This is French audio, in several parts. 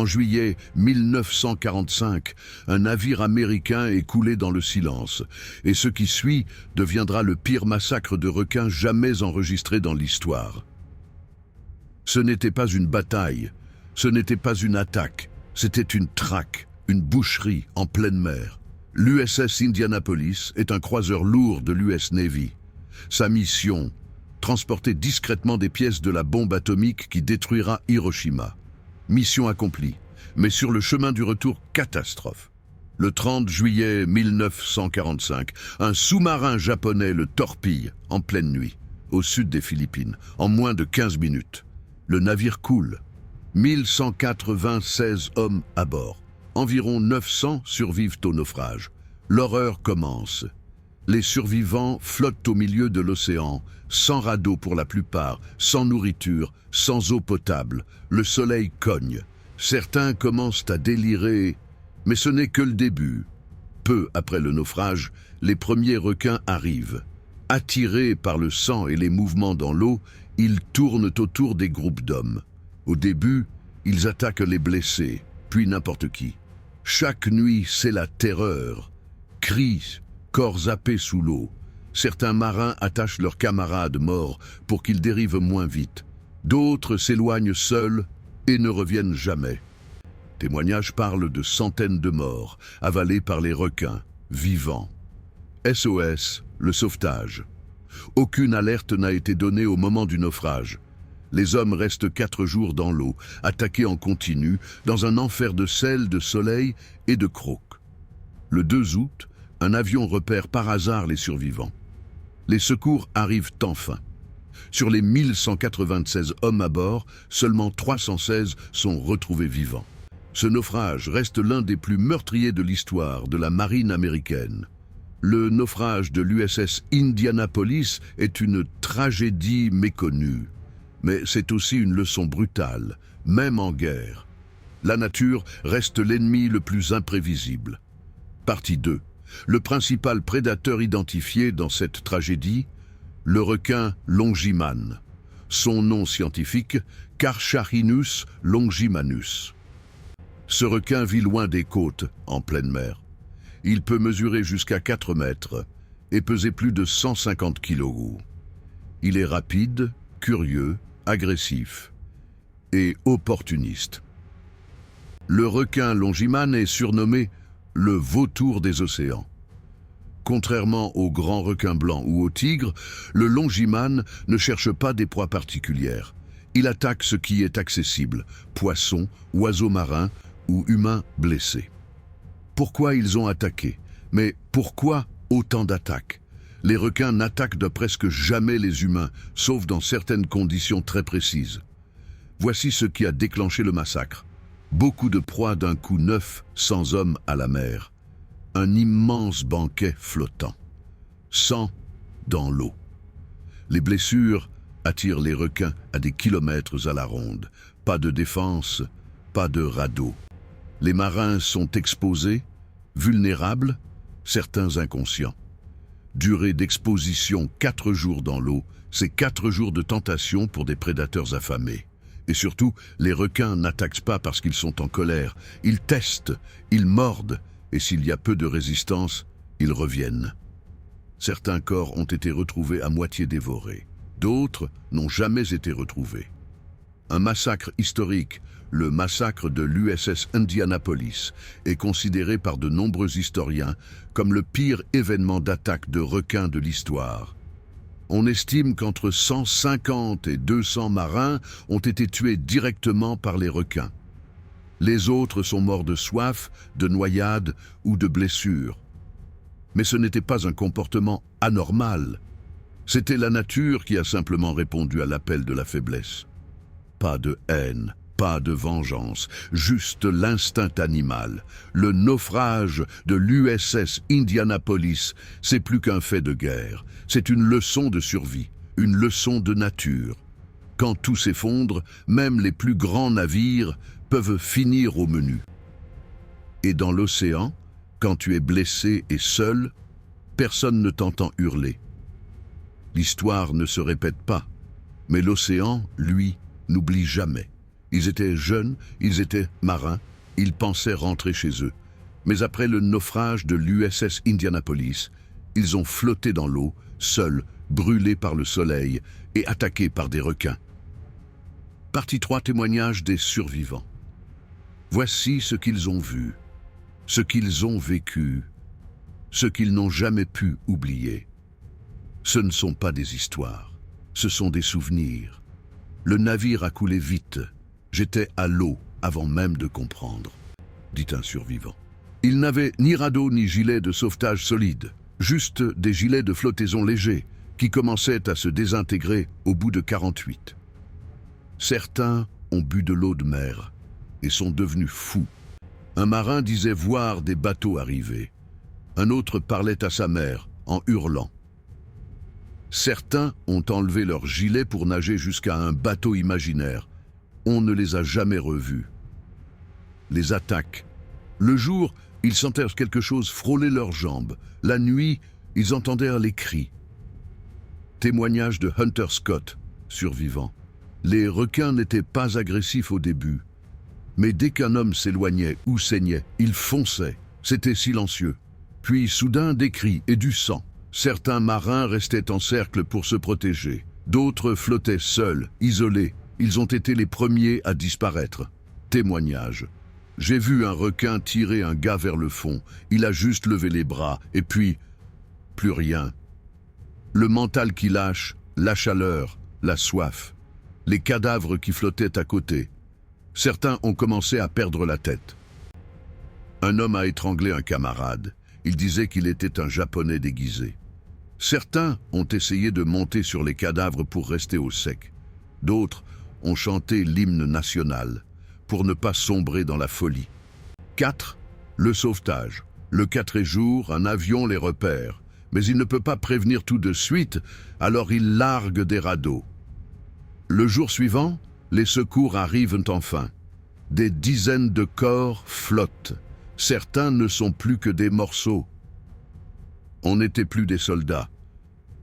En juillet 1945, un navire américain est coulé dans le silence, et ce qui suit deviendra le pire massacre de requins jamais enregistré dans l'histoire. Ce n'était pas une bataille, ce n'était pas une attaque, c'était une traque, une boucherie en pleine mer. L'USS Indianapolis est un croiseur lourd de l'US Navy. Sa mission, transporter discrètement des pièces de la bombe atomique qui détruira Hiroshima. Mission accomplie, mais sur le chemin du retour, catastrophe. Le 30 juillet 1945, un sous-marin japonais le torpille en pleine nuit, au sud des Philippines, en moins de 15 minutes. Le navire coule. 1196 hommes à bord. Environ 900 survivent au naufrage. L'horreur commence. Les survivants flottent au milieu de l'océan, sans radeau pour la plupart, sans nourriture, sans eau potable. Le soleil cogne. Certains commencent à délirer, mais ce n'est que le début. Peu après le naufrage, les premiers requins arrivent. Attirés par le sang et les mouvements dans l'eau, ils tournent autour des groupes d'hommes. Au début, ils attaquent les blessés, puis n'importe qui. Chaque nuit, c'est la terreur. Cris, corps happés sous l'eau. Certains marins attachent leurs camarades morts pour qu'ils dérivent moins vite. D'autres s'éloignent seuls et ne reviennent jamais. Témoignages parlent de centaines de morts, avalés par les requins, vivants. SOS, le sauvetage. Aucune alerte n'a été donnée au moment du naufrage. Les hommes restent 4 jours dans l'eau, attaqués en continu, dans un enfer de sel, de soleil et de crocs. Le 2 août, un avion repère par hasard les survivants. Les secours arrivent enfin. Sur les 1196 hommes à bord, seulement 316 sont retrouvés vivants. Ce naufrage reste l'un des plus meurtriers de l'histoire de la marine américaine. Le naufrage de l'USS Indianapolis est une tragédie méconnue. Mais c'est aussi une leçon brutale, même en guerre. La nature reste l'ennemi le plus imprévisible. Partie 2. Le principal prédateur identifié dans cette tragédie, le requin longiman. Son nom scientifique, Carcharinus longimanus. Ce requin vit loin des côtes, en pleine mer. Il peut mesurer jusqu'à 4 mètres et peser plus de 150 kg. Il est rapide, curieux, agressif et opportuniste. Le requin longiman est surnommé le vautour des océans. Contrairement aux grands requins blancs ou aux tigres, le longiman ne cherche pas des proies particulières. Il attaque ce qui est accessible, poissons, oiseaux marins ou humains blessés. Pourquoi ils ont attaqué? Mais pourquoi autant d'attaques? Les requins n'attaquent de presque jamais les humains, sauf dans certaines conditions très précises. Voici ce qui a déclenché le massacre. Beaucoup de proies d'un coup, 900 hommes à la mer. Un immense banquet flottant. Sang dans l'eau. Les blessures attirent les requins à des kilomètres à la ronde. Pas de défense, pas de radeau. Les marins sont exposés, vulnérables, certains inconscients. Durée d'exposition 4 jours dans l'eau, c'est 4 jours de tentation pour des prédateurs affamés. Et surtout, les requins n'attaquent pas parce qu'ils sont en colère. Ils testent, ils mordent, et s'il y a peu de résistance, ils reviennent. Certains corps ont été retrouvés à moitié dévorés. D'autres n'ont jamais été retrouvés. Un massacre historique, le massacre de l'USS Indianapolis, est considéré par de nombreux historiens comme le pire événement d'attaque de requins de l'histoire. On estime qu'entre 150 et 200 marins ont été tués directement par les requins. Les autres sont morts de soif, de noyade ou de blessures. Mais ce n'était pas un comportement anormal. C'était la nature qui a simplement répondu à l'appel de la faiblesse. Pas de haine, pas de vengeance, juste l'instinct animal. Le naufrage de l'USS Indianapolis, c'est plus qu'un fait de guerre. C'est une leçon de survie, une leçon de nature. Quand tout s'effondre, même les plus grands navires peuvent finir au menu. Et dans l'océan, quand tu es blessé et seul, personne ne t'entend hurler. L'histoire ne se répète pas, mais l'océan, lui, n'oublie jamais. Ils étaient jeunes, ils étaient marins, ils pensaient rentrer chez eux. Mais après le naufrage de l'USS Indianapolis, ils ont flotté dans l'eau, seuls, brûlés par le soleil et attaqués par des requins. Partie 3, témoignages des survivants. Voici ce qu'ils ont vu, ce qu'ils ont vécu, ce qu'ils n'ont jamais pu oublier. Ce ne sont pas des histoires, ce sont des souvenirs. Le navire a coulé vite. J'étais à l'eau avant même de comprendre, dit un survivant. Il n'avait ni radeau ni gilet de sauvetage solide, juste des gilets de flottaison légers qui commençaient à se désintégrer au bout de 48. Certains ont bu de l'eau de mer et sont devenus fous. Un marin disait voir des bateaux arriver. Un autre parlait à sa mère en hurlant. Certains ont enlevé leurs gilets pour nager jusqu'à un bateau imaginaire. On ne les a jamais revus. Les attaques. Le jour, ils sentèrent quelque chose frôler leurs jambes. La nuit, ils entendèrent les cris. Témoignage de Hunter Scott, survivant. Les requins n'étaient pas agressifs au début. Mais dès qu'un homme s'éloignait ou saignait, ils fonçaient. C'était silencieux. Puis soudain des cris et du sang. Certains marins restaient en cercle pour se protéger. D'autres flottaient seuls, isolés. Ils ont été les premiers à disparaître. Témoignage. J'ai vu un requin tirer un gars vers le fond. Il a juste levé les bras, et puis, plus rien. Le mental qui lâche, la chaleur, la soif. Les cadavres qui flottaient à côté. Certains ont commencé à perdre la tête. Un homme a étranglé un camarade. Il disait qu'il était un Japonais déguisé. Certains ont essayé de monter sur les cadavres pour rester au sec. D'autres ont chanté l'hymne national pour ne pas sombrer dans la folie. 4. Le sauvetage. Le 4 jour, un avion les repère, mais il ne peut pas prévenir tout de suite, alors il largue des radeaux. Le jour suivant, les secours arrivent enfin. Des dizaines de corps flottent. Certains ne sont plus que des morceaux. On n'était plus des soldats.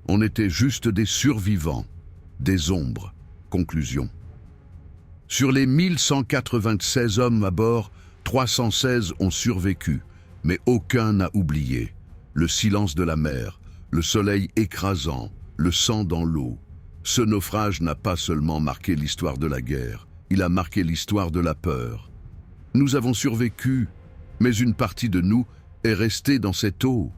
On était juste des survivants, des ombres. Conclusion. Sur les 1196 hommes à bord, 316 ont survécu, mais aucun n'a oublié. Le silence de la mer, le soleil écrasant, le sang dans l'eau. Ce naufrage n'a pas seulement marqué l'histoire de la guerre, il a marqué l'histoire de la peur. Nous avons survécu, mais une partie de nous est restée dans cette eau.